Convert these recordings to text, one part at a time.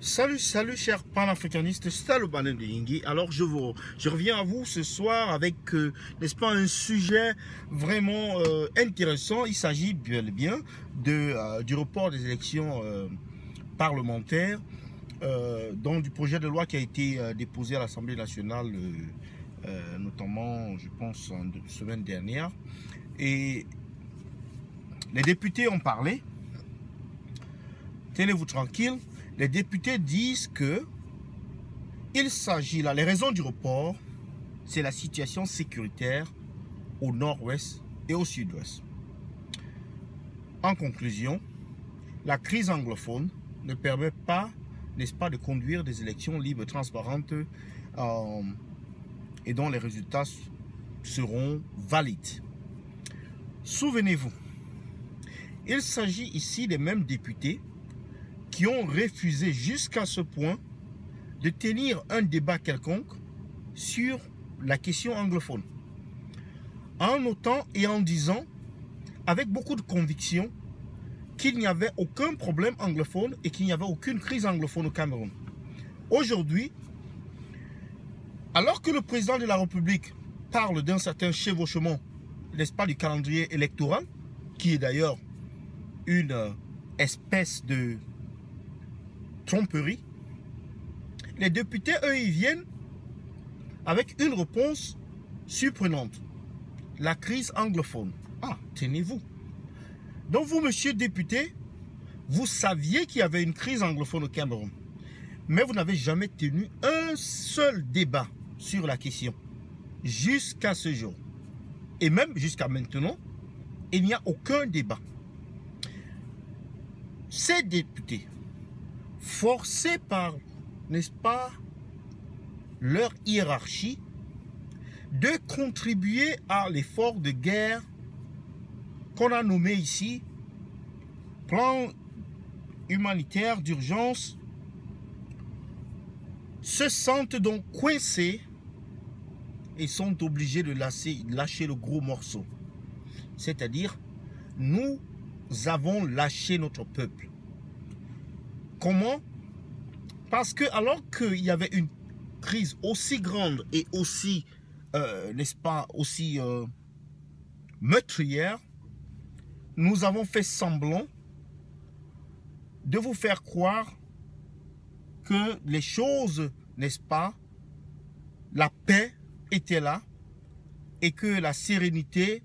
Salut, chers panafricanistes, c'est le Banen de Yingui. Alors je reviens à vous ce soir avec, n'est-ce pas, un sujet vraiment intéressant. Il s'agit bien du report des élections parlementaires, donc du projet de loi qui a été déposé à l'Assemblée nationale, notamment, je pense, en semaine dernière. Et les députés ont parlé. Tenez-vous tranquille. Les députés disent que il s'agit là, les raisons du report, c'est la situation sécuritaire au nord-ouest et au sud-ouest. En conclusion, la crise anglophone ne permet pas, n'est-ce pas, de conduire des élections libres et transparentes et dont les résultats seront valides. Souvenez-vous, il s'agit ici des mêmes députés qui ont refusé jusqu'à ce point de tenir un débat quelconque sur la question anglophone. En notant et en disant, avec beaucoup de conviction, qu'il n'y avait aucun problème anglophone et qu'il n'y avait aucune crise anglophone au Cameroun. Aujourd'hui, alors que le président de la République parle d'un certain chevauchement, n'est-ce pas, du calendrier électoral, qui est d'ailleurs une espèce de tromperie, les députés, eux, ils viennent avec une réponse surprenante. La crise anglophone. Ah, tenez-vous. Donc vous, monsieur député, vous saviez qu'il y avait une crise anglophone au Cameroun, mais vous n'avez jamais tenu un seul débat sur la question jusqu'à ce jour. Et même jusqu'à maintenant, il n'y a aucun débat. Ces députés, forcés par, n'est-ce pas, leur hiérarchie, de contribuer à l'effort de guerre qu'on a nommé ici plan humanitaire d'urgence, se sentent donc coincés et sont obligés de lâcher le gros morceau. C'est-à-dire, nous avons lâché notre peuple. Comment? Parce que alors qu'il y avait une crise aussi grande et aussi, n'est-ce pas, aussi meurtrière, nous avons fait semblant de vous faire croire que les choses, n'est-ce pas, la paix était là et que la sérénité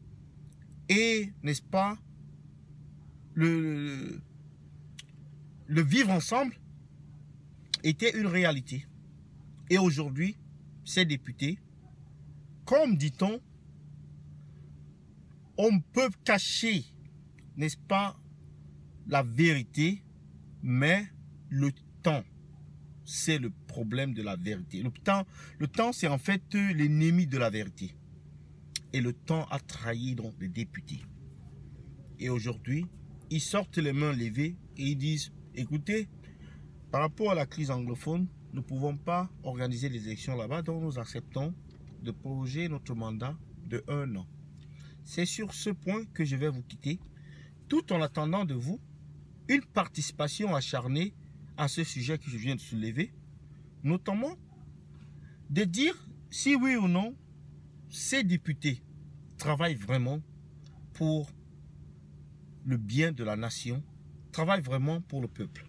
et, n'est-ce pas, le vivre ensemble était une réalité. Et aujourd'hui, ces députés, comme dit-on, on peut cacher, n'est-ce pas, la vérité, mais le temps, c'est le problème de la vérité. Le temps, c'est en fait l'ennemi de la vérité. Et le temps a trahi donc les députés. Et aujourd'hui, ils sortent les mains levées et ils disent, écoutez, par rapport à la crise anglophone, nous ne pouvons pas organiser les élections là-bas, donc nous acceptons de proroger notre mandat de 1 an. C'est sur ce point que je vais vous quitter, tout en attendant de vous une participation acharnée à ce sujet que je viens de soulever, notamment de dire si oui ou non ces députés travaillent vraiment pour le bien de la nation, travaillent vraiment pour le peuple.